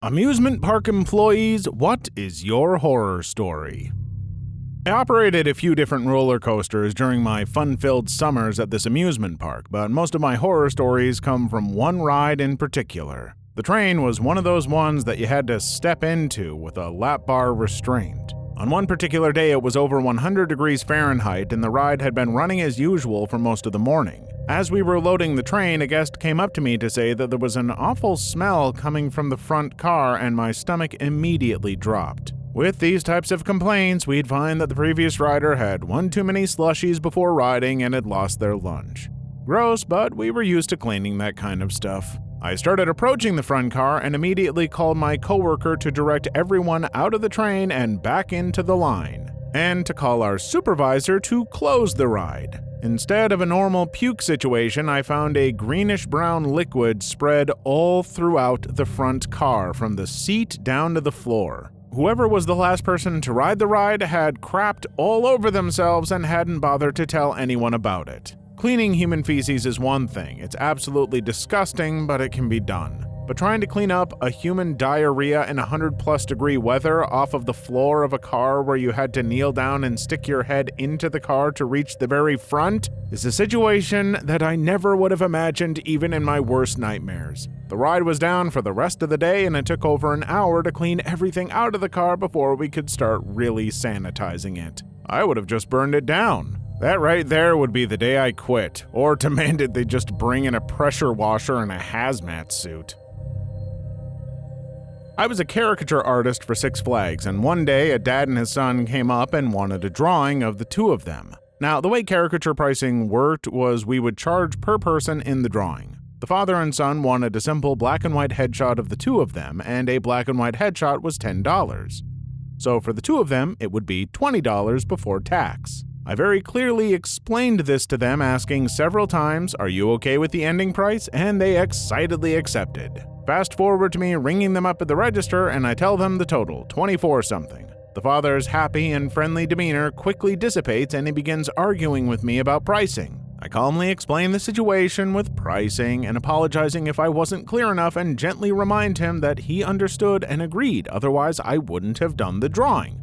Amusement park employees, what is your horror story? I operated a few different roller coasters during my fun-filled summers at this amusement park, but most of my horror stories come from one ride in particular. The train was one of those ones that you had to step into with a lap bar restraint. On one particular day, it was over 100 degrees Fahrenheit, and the ride had been running as usual for most of the morning. As we were loading the train, a guest came up to me to say that there was an awful smell coming from the front car, and my stomach immediately dropped. With these types of complaints, we'd find that the previous rider had one too many slushies before riding and had lost their lunch. Gross, but we were used to cleaning that kind of stuff. I started approaching the front car and immediately called my coworker to direct everyone out of the train and back into the line, and to call our supervisor to close the ride. Instead of a normal puke situation, I found a greenish-brown liquid spread all throughout the front car, from the seat down to the floor. Whoever was the last person to ride the ride had crapped all over themselves and hadn't bothered to tell anyone about it. Cleaning human feces is one thing. It's absolutely disgusting, but it can be done. But trying to clean up a human diarrhea in 100+ degree weather off of the floor of a car where you had to kneel down and stick your head into the car to reach the very front is a situation that I never would have imagined even in my worst nightmares. The ride was down for the rest of the day, and it took over an hour to clean everything out of the car before we could start really sanitizing it. I would have just burned it down. That right there would be the day I quit, or demanded they just bring in a pressure washer and a hazmat suit. I was a caricature artist for Six Flags, and one day a dad and his son came up and wanted a drawing of the two of them. Now, the way caricature pricing worked was we would charge per person in the drawing. The father and son wanted a simple black and white headshot of the two of them, and a black and white headshot was $10. So for the two of them, it would be $20 before tax. I very clearly explained this to them, asking several times, "Are you okay with the ending price?" And they excitedly accepted. Fast forward to me ringing them up at the register, and I tell them the total, 24 something. The father's happy and friendly demeanor quickly dissipates, and he begins arguing with me about pricing. I calmly explain the situation with pricing and apologizing if I wasn't clear enough, and gently remind him that he understood and agreed, otherwise I wouldn't have done the drawing.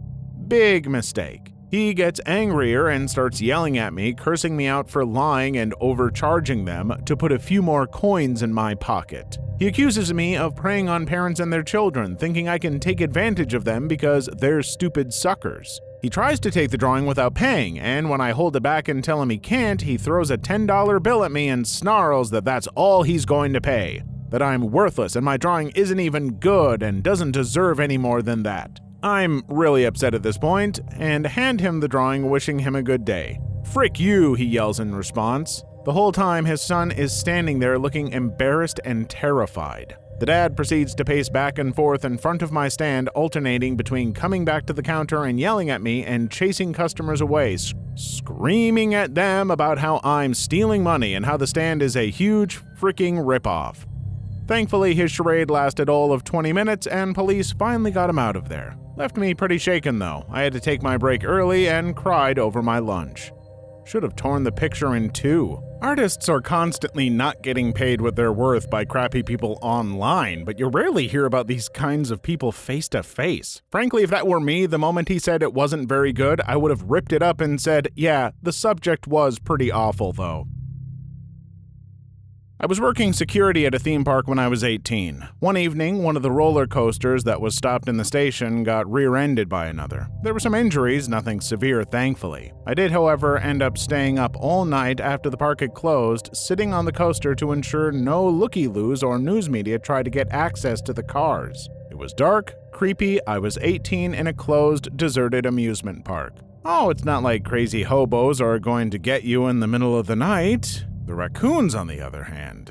Big mistake. He gets angrier and starts yelling at me, cursing me out for lying and overcharging them to put a few more coins in my pocket. He accuses me of preying on parents and their children, thinking I can take advantage of them because they're stupid suckers. He tries to take the drawing without paying, and when I hold it back and tell him he can't, he throws a $10 bill at me and snarls that that's all he's going to pay, that I'm worthless and my drawing isn't even good and doesn't deserve any more than that. I'm really upset at this point, and hand him the drawing, wishing him a good day. "Frick you," he yells in response. The whole time, his son is standing there looking embarrassed and terrified. The dad proceeds to pace back and forth in front of my stand, alternating between coming back to the counter and yelling at me and chasing customers away, screaming at them about how I'm stealing money and how the stand is a huge freaking ripoff. Thankfully, his charade lasted all of 20 minutes, and police finally got him out of there. Left me pretty shaken, though. I had to take my break early and cried over my lunch. Should have torn the picture in two. Artists are constantly not getting paid what they're worth by crappy people online, but you rarely hear about these kinds of people face to face. Frankly, if that were me, the moment he said it wasn't very good, I would have ripped it up and said, "Yeah, the subject was pretty awful, though." I was working security at a theme park when I was 18. One evening, one of the roller coasters that was stopped in the station got rear-ended by another. There were some injuries, nothing severe, thankfully. I did, however, end up staying up all night after the park had closed, sitting on the coaster to ensure no looky-loos or news media tried to get access to the cars. It was dark, creepy, I was 18 in a closed, deserted amusement park. Oh, it's not like crazy hobos are going to get you in the middle of the night. The raccoons, on the other hand.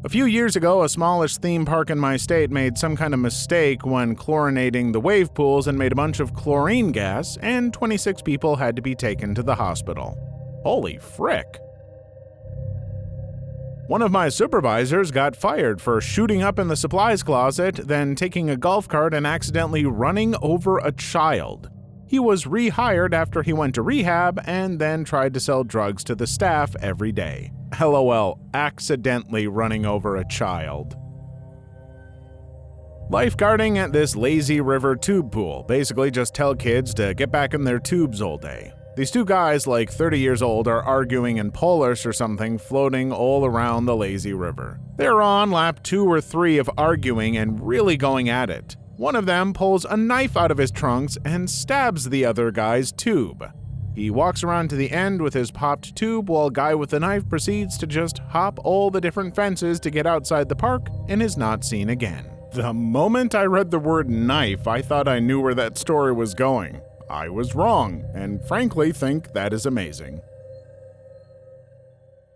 A few years ago, a smallish theme park in my state made some kind of mistake when chlorinating the wave pools and made a bunch of chlorine gas, and 26 people had to be taken to the hospital. Holy frick. One of my supervisors got fired for shooting up in the supplies closet, then taking a golf cart and accidentally running over a child. He was rehired after he went to rehab and then tried to sell drugs to the staff every day. LOL, accidentally running over a child. Lifeguarding at this lazy river tube pool. Basically just tell kids to get back in their tubes all day. These two guys, like 30 years old, are arguing in Polish or something, floating all around the lazy river. They're on lap 2 or 3 of arguing and really going at it. One of them pulls a knife out of his trunks and stabs the other guy's tube. He walks around to the end with his popped tube while a guy with the knife proceeds to just hop all the different fences to get outside the park and is not seen again. The moment I read the word knife, I thought I knew where that story was going. I was wrong, and frankly think that is amazing.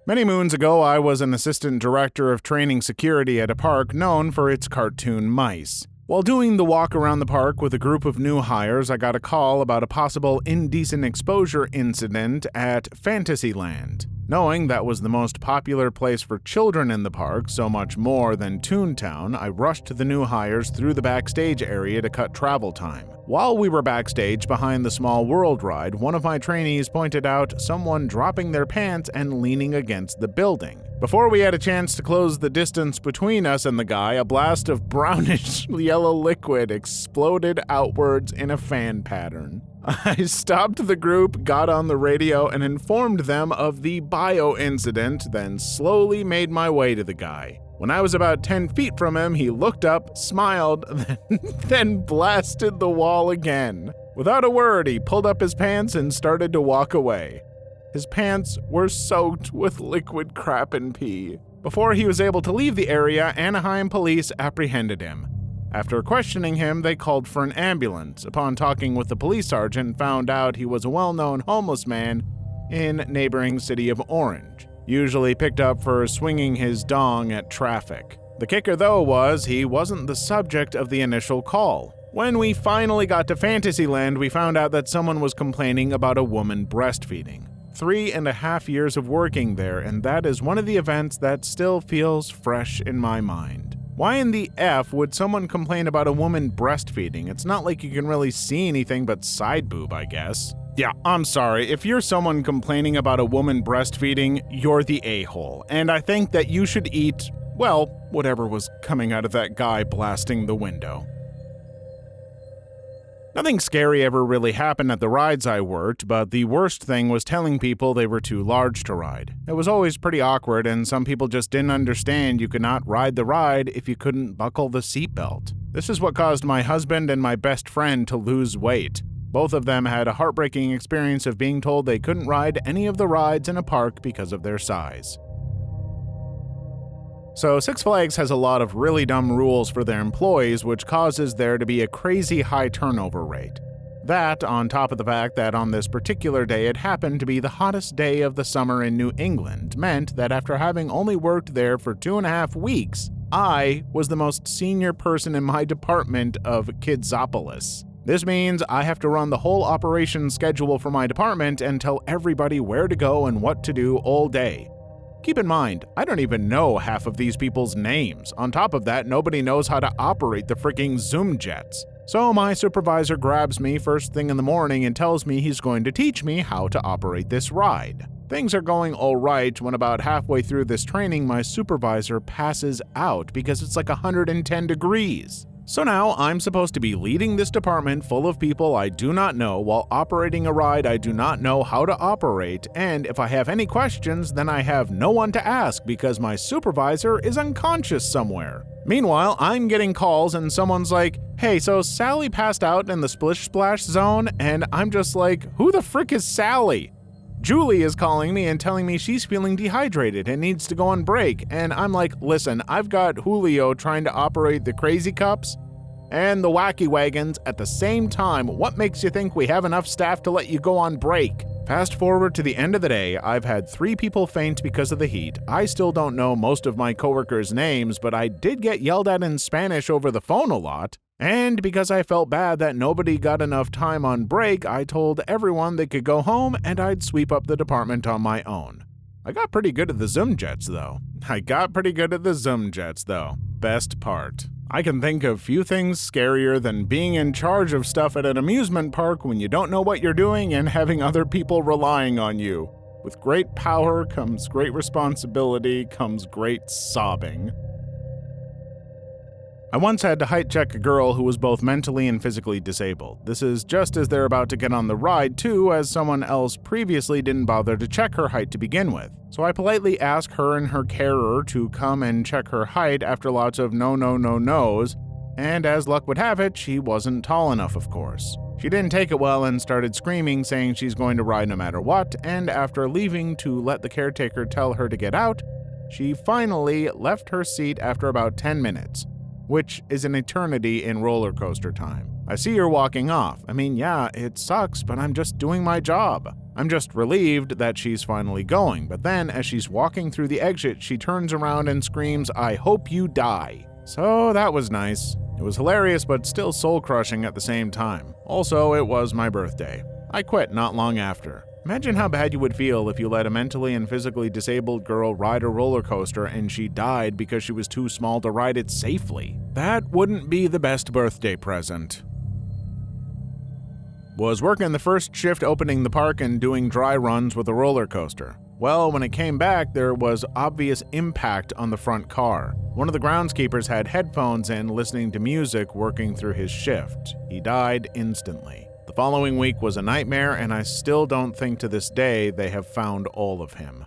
Many moons ago, I was an assistant director of training security at a park known for its cartoon mice. While doing the walk around the park with a group of new hires, I got a call about a possible indecent exposure incident at Fantasyland. Knowing that was the most popular place for children in the park, so much more than Toontown, I rushed the new hires through the backstage area to cut travel time. While we were backstage behind the Small World ride, one of my trainees pointed out someone dropping their pants and leaning against the building. Before we had a chance to close the distance between us and the guy, a blast of brownish yellow liquid exploded outwards in a fan pattern. I stopped the group, got on the radio, and informed them of the bio incident, then slowly made my way to the guy. When I was about 10 feet from him, he looked up, smiled, then blasted the wall again. Without a word, he pulled up his pants and started to walk away. His pants were soaked with liquid crap and pee. Before he was able to leave the area, Anaheim police apprehended him. After questioning him, they called for an ambulance. Upon talking with the police sergeant, found out he was a well-known homeless man in neighboring city of Orange, usually picked up for swinging his dong at traffic. The kicker, though, was he wasn't the subject of the initial call. When we finally got to Fantasyland, we found out that someone was complaining about a woman breastfeeding. 3.5 years of working there, and that is one of the events that still feels fresh in my mind. Why in the F would someone complain about a woman breastfeeding? It's not like you can really see anything but side boob, I guess. Yeah, I'm sorry. If you're someone complaining about a woman breastfeeding, you're the a-hole. And I think that you should eat, well, whatever was coming out of that guy blasting the window. Nothing scary ever really happened at the rides I worked, but the worst thing was telling people they were too large to ride. It was always pretty awkward, and some people just didn't understand you could not ride the ride if you couldn't buckle the seatbelt. This is what caused my husband and my best friend to lose weight. Both of them had a heartbreaking experience of being told they couldn't ride any of the rides in a park because of their size. So Six Flags has a lot of really dumb rules for their employees, which causes there to be a crazy high turnover rate. That, on top of the fact that on this particular day it happened to be the hottest day of the summer in New England, meant that after having only worked there for 2.5 weeks, I was the most senior person in my department of Kidsopolis. This means I have to run the whole operation schedule for my department and tell everybody where to go and what to do all day. Keep in mind, I don't even know half of these people's names. On top of that, nobody knows how to operate the freaking Zoom jets. So my supervisor grabs me first thing in the morning and tells me he's going to teach me how to operate this ride. Things are going all right when about halfway through this training, my supervisor passes out because it's like 110 degrees. So now I'm supposed to be leading this department full of people I do not know while operating a ride I do not know how to operate, and if I have any questions, then I have no one to ask because my supervisor is unconscious somewhere. Meanwhile, I'm getting calls and someone's like, "Hey, so Sally passed out in the splish splash zone," and I'm just like, who the frick is Sally? Julie is calling me and telling me she's feeling dehydrated and needs to go on break, and I'm like, listen, I've got Julio trying to operate the crazy cups and the wacky wagons at the same time. What makes you think we have enough staff to let you go on break? Fast forward to the end of the day, I've had 3 people faint because of the heat. I still don't know most of my coworkers' names, but I did get yelled at in Spanish over the phone a lot. And because I felt bad that nobody got enough time on break, I told everyone they could go home and I'd sweep up the department on my own. I got pretty good at the Zoom jets, though. Best part. I can think of few things scarier than being in charge of stuff at an amusement park when you don't know what you're doing and having other people relying on you. With great power comes great responsibility, comes great sobbing. I once had to height check a girl who was both mentally and physically disabled. This is just as they're about to get on the ride too, as someone else previously didn't bother to check her height to begin with. So I politely asked her and her carer to come and check her height after lots of no's, and as luck would have it, she wasn't tall enough, of course. She didn't take it well and started screaming, saying she's going to ride no matter what, and after leaving to let the caretaker tell her to get out, she finally left her seat after about 10 minutes, which is an eternity in roller coaster time. I see her walking off. I mean, yeah, it sucks, but I'm just doing my job. I'm just relieved that she's finally going, but then as she's walking through the exit, she turns around and screams, "I hope you die." So that was nice. It was hilarious, but still soul-crushing at the same time. Also, it was my birthday. I quit not long after. Imagine how bad you would feel if you let a mentally and physically disabled girl ride a roller coaster and she died because she was too small to ride it safely. That wouldn't be the best birthday present. Was working the first shift opening the park and doing dry runs with a roller coaster. Well, when it came back, there was obvious impact on the front car. One of the groundskeepers had headphones in listening to music working through his shift. He died instantly. The following week was a nightmare, and I still don't think to this day they have found all of him.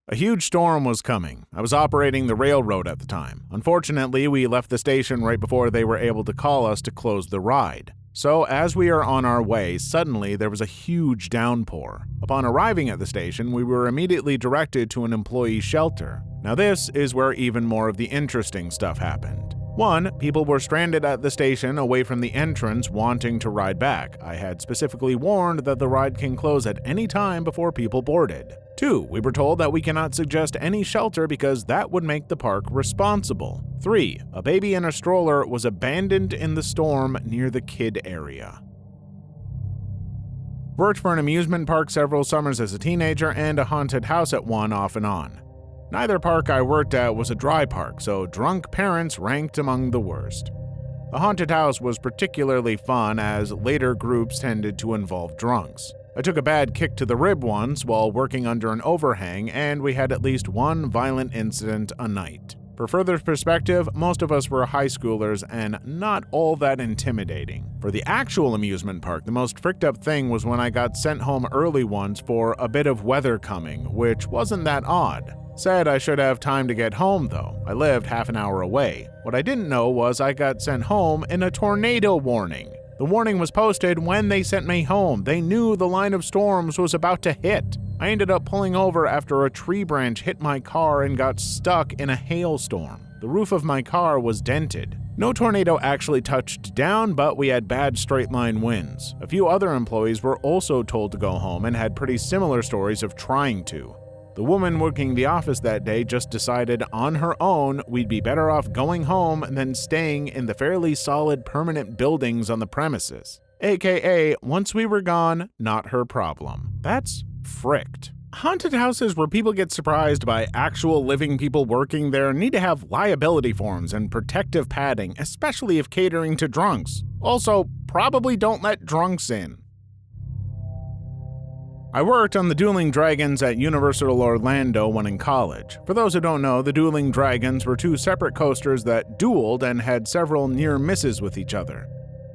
A huge storm was coming. I was operating the railroad at the time. Unfortunately, we left the station right before they were able to call us to close the ride. So as we are on our way, suddenly there was a huge downpour. Upon arriving at the station, we were immediately directed to an employee shelter. Now this is where even more of the interesting stuff happened. 1, people were stranded at the station away from the entrance wanting to ride back. I had specifically warned that the ride can close at any time before people boarded. 2, we were told that we cannot suggest any shelter because that would make the park responsible. 3, a baby in a stroller was abandoned in the storm near the kid area. Worked for an amusement park several summers as a teenager and a haunted house at one off and on. Neither park I worked at was a dry park, so drunk parents ranked among the worst. The haunted house was particularly fun as later groups tended to involve drunks. I took a bad kick to the rib once while working under an overhang, and we had at least one violent incident a night. For further perspective, most of us were high schoolers and not all that intimidating. For the actual amusement park, the most fricked up thing was when I got sent home early once for a bit of weather coming, which wasn't that odd. Said I should have time to get home though. I lived half an hour away. What I didn't know was I got sent home in a tornado warning. The warning was posted when they sent me home. They knew the line of storms was about to hit. I ended up pulling over after a tree branch hit my car and got stuck in a hailstorm. The roof of my car was dented. No tornado actually touched down, but we had bad straight-line winds. A few other employees were also told to go home and had pretty similar stories of trying to. The woman working the office that day just decided on her own we'd be better off going home than staying in the fairly solid permanent buildings on the premises. AKA, once we were gone, not her problem. That's fricked. Haunted houses where people get surprised by actual living people working there need to have liability forms and protective padding, especially if catering to drunks. Also, probably don't let drunks in. I worked on the Dueling Dragons at Universal Orlando when in college. For those who don't know, the Dueling Dragons were 2 separate coasters that dueled and had several near misses with each other.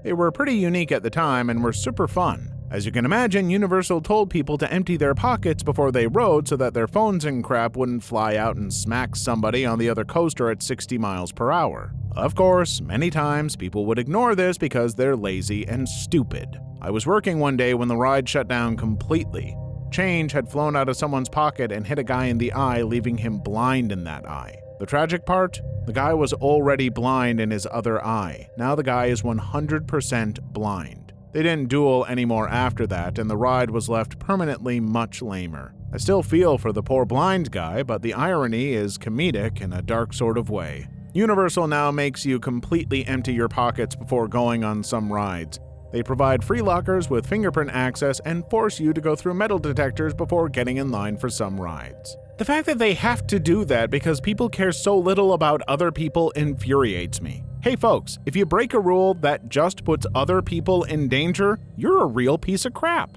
They were pretty unique at the time and were super fun. As you can imagine, Universal told people to empty their pockets before they rode so that their phones and crap wouldn't fly out and smack somebody on the other coaster at 60 miles per hour. Of course, many times people would ignore this because they're lazy and stupid. I was working one day when the ride shut down completely. Change had flown out of someone's pocket and hit a guy in the eye, leaving him blind in that eye. The tragic part? The guy was already blind in his other eye. Now the guy is 100% blind. They didn't duel anymore after that, and the ride was left permanently much lamer. I still feel for the poor blind guy, but the irony is comedic in a dark sort of way. Universal now makes you completely empty your pockets before going on some rides. They provide free lockers with fingerprint access and force you to go through metal detectors before getting in line for some rides. The fact that they have to do that because people care so little about other people infuriates me. Hey folks, if you break a rule that just puts other people in danger, you're a real piece of crap.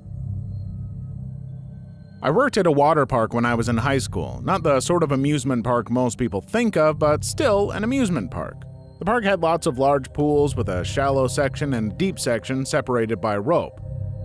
I worked at a water park when I was in high school, not the sort of amusement park most people think of, but still an amusement park. The park had lots of large pools with a shallow section and a deep section separated by rope.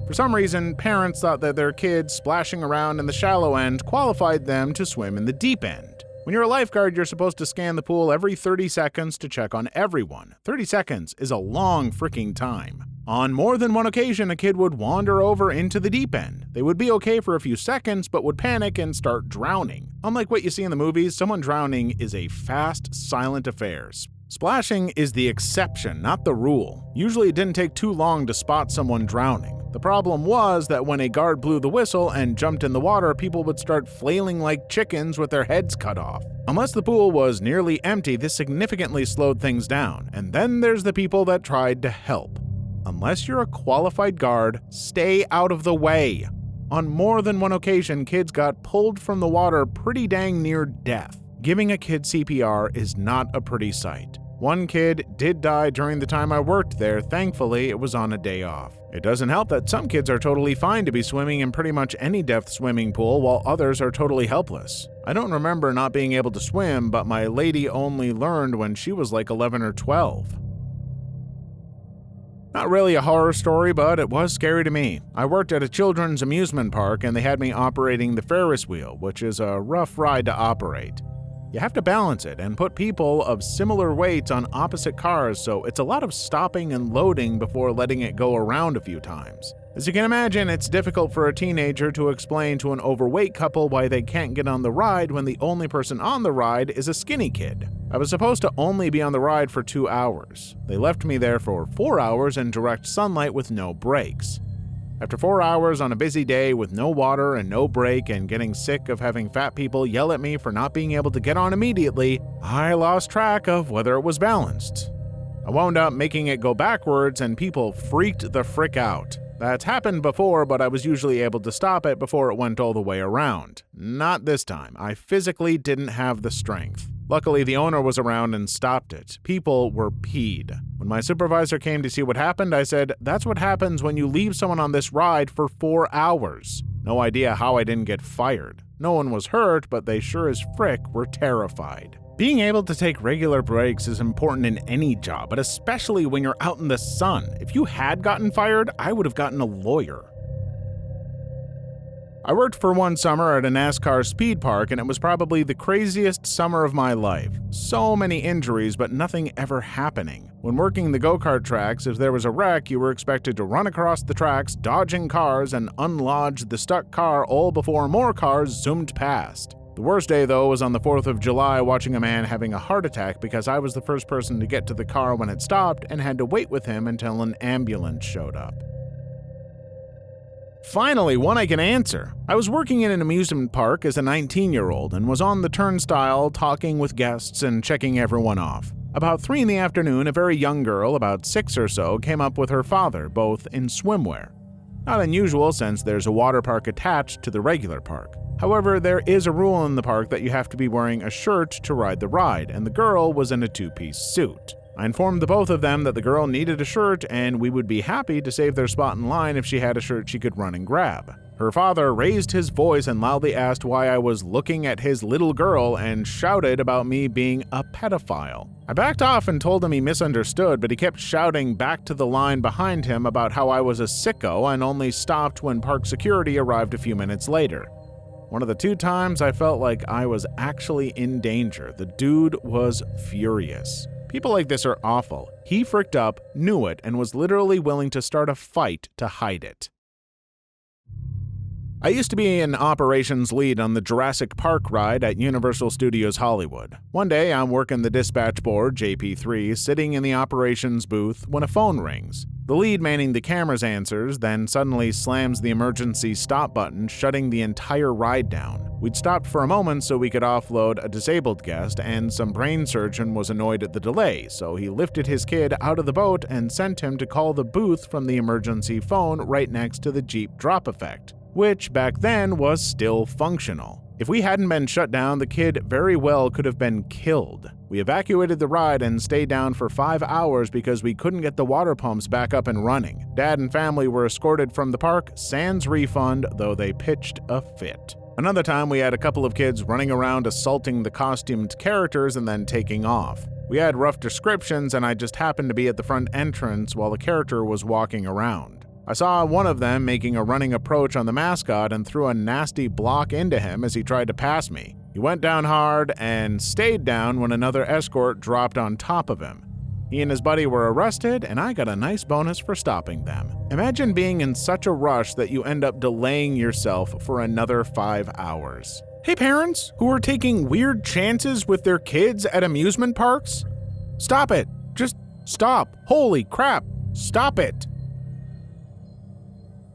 For some reason, parents thought that their kids splashing around in the shallow end qualified them to swim in the deep end. When you're a lifeguard, you're supposed to scan the pool every 30 seconds to check on everyone. 30 seconds is a long freaking time. On more than one occasion, a kid would wander over into the deep end. They would be okay for a few seconds, but would panic and start drowning. Unlike what you see in the movies, someone drowning is a fast, silent affair. Splashing is the exception, not the rule. Usually it didn't take too long to spot someone drowning. The problem was that when a guard blew the whistle and jumped in the water, people would start flailing like chickens with their heads cut off. Unless the pool was nearly empty, this significantly slowed things down. And then there's the people that tried to help. Unless you're a qualified guard, stay out of the way. On more than one occasion, kids got pulled from the water pretty dang near death. Giving a kid CPR is not a pretty sight. One kid did die during the time I worked there. Thankfully, it was on a day off. It doesn't help that some kids are totally fine to be swimming in pretty much any depth swimming pool, while others are totally helpless. I don't remember not being able to swim, but my lady only learned when she was like 11 or 12. Not really a horror story, but it was scary to me. I worked at a children's amusement park and they had me operating the Ferris wheel, which is a rough ride to operate. You have to balance it and put people of similar weights on opposite cars, so it's a lot of stopping and loading before letting it go around a few times. As you can imagine, it's difficult for a teenager to explain to an overweight couple why they can't get on the ride when the only person on the ride is a skinny kid. I was supposed to only be on the ride for 2 hours. They left me there for 4 hours in direct sunlight with no breaks. After 4 hours on a busy day with no water and no break and getting sick of having fat people yell at me for not being able to get on immediately, I lost track of whether it was balanced. I wound up making it go backwards and people freaked the frick out. That's happened before, but I was usually able to stop it before it went all the way around. Not this time. I physically didn't have the strength. Luckily, the owner was around and stopped it. People were peed. When my supervisor came to see what happened, I said, "That's what happens when you leave someone on this ride for 4 hours." No idea how I didn't get fired. No one was hurt, but they sure as frick were terrified. Being able to take regular breaks is important in any job, but especially when you're out in the sun. If you had gotten fired, I would have gotten a lawyer. I worked for one summer at a NASCAR speed park, and it was probably the craziest summer of my life. So many injuries, but nothing ever happening. When working the go-kart tracks, if there was a wreck, you were expected to run across the tracks, dodging cars, and unlodge the stuck car all before more cars zoomed past. The worst day, though, was on the 4th of July watching a man having a heart attack because I was the first person to get to the car when it stopped and had to wait with him until an ambulance showed up. Finally, one I can answer. I was working in an amusement park as a 19-year-old and was on the turnstile talking with guests and checking everyone off. About 3 in the afternoon, a very young girl, about 6 or so, came up with her father, both in swimwear. Not unusual since there's a water park attached to the regular park. However, there is a rule in the park that you have to be wearing a shirt to ride the ride, and the girl was in a 2-piece suit. I informed the both of them that the girl needed a shirt and we would be happy to save their spot in line if she had a shirt she could run and grab. Her father raised his voice and loudly asked why I was looking at his little girl and shouted about me being a pedophile. I backed off and told him he misunderstood, but he kept shouting back to the line behind him about how I was a sicko and only stopped when park security arrived a few minutes later. One of the 2 times I felt like I was actually in danger. The dude was furious. People like this are awful. He fricked up, knew it, and was literally willing to start a fight to hide it. I used to be an operations lead on the Jurassic Park ride at Universal Studios Hollywood. One day, I'm working the dispatch board, JP3, sitting in the operations booth when a phone rings. The lead manning the cameras answers, then suddenly slams the emergency stop button, shutting the entire ride down. We'd stopped for a moment so we could offload a disabled guest, and some brain surgeon was annoyed at the delay, so he lifted his kid out of the boat and sent him to call the booth from the emergency phone right next to the Jeep drop effect. which back then was still functional. If we hadn't been shut down, the kid very well could have been killed. We evacuated the ride and stayed down for 5 hours because we couldn't get the water pumps back up and running. Dad and family were escorted from the park, sans refund, though they pitched a fit. Another time, we had a couple of kids running around assaulting the costumed characters and then taking off. We had rough descriptions, and I just happened to be at the front entrance while the character was walking around. I saw one of them making a running approach on the mascot and threw a nasty block into him as he tried to pass me. He went down hard and stayed down when another escort dropped on top of him. He and his buddy were arrested, and I got a nice bonus for stopping them. Imagine being in such a rush that you end up delaying yourself for another 5 hours. Hey parents, who are taking weird chances with their kids at amusement parks? Stop it! Just stop! Holy crap! Stop it!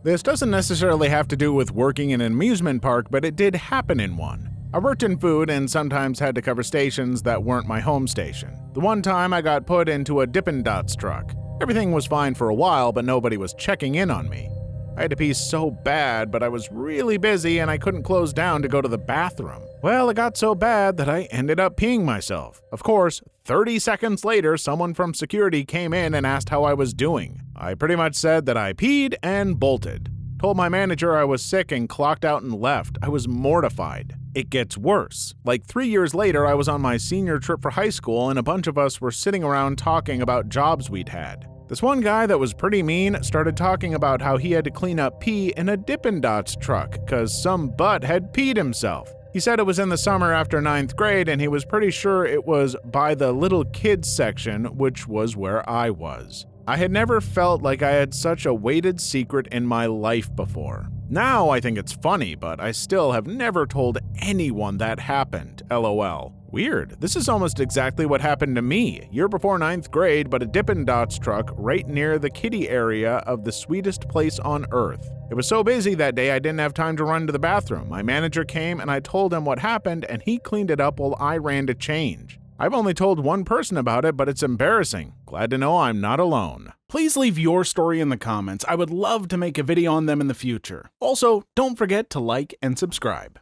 This doesn't necessarily have to do with working in an amusement park, but it did happen in one. I worked in food and sometimes had to cover stations that weren't my home station. The one time I got put into a Dippin' Dots truck. Everything was fine for a while, but nobody was checking in on me. I had to pee so bad, but I was really busy and I couldn't close down to go to the bathroom. Well, it got so bad that I ended up peeing myself. Of course, 30 seconds later, someone from security came in and asked how I was doing. I pretty much said that I peed and bolted. Told my manager I was sick and clocked out and left. I was mortified. It gets worse. Like 3 years later, I was on my senior trip for high school and a bunch of us were sitting around talking about jobs we'd had. This one guy that was pretty mean started talking about how he had to clean up pee in a Dippin' Dots truck because some butt had peed himself. He said it was in the summer after 9th grade and he was pretty sure it was by the little kids section, which was where I was. I had never felt like I had such a weighted secret in my life before. Now I think it's funny, but I still have never told anyone that happened, LOL. Weird. This is almost exactly what happened to me, year before 9th grade, but a Dippin' Dots truck right near the kiddie area of the sweetest place on earth. It was so busy that day I didn't have time to run to the bathroom. My manager came and I told him what happened and he cleaned it up while I ran to change. I've only told one person about it, but it's embarrassing. Glad to know I'm not alone. Please leave your story in the comments. I would love to make a video on them in the future. Also, don't forget to like and subscribe.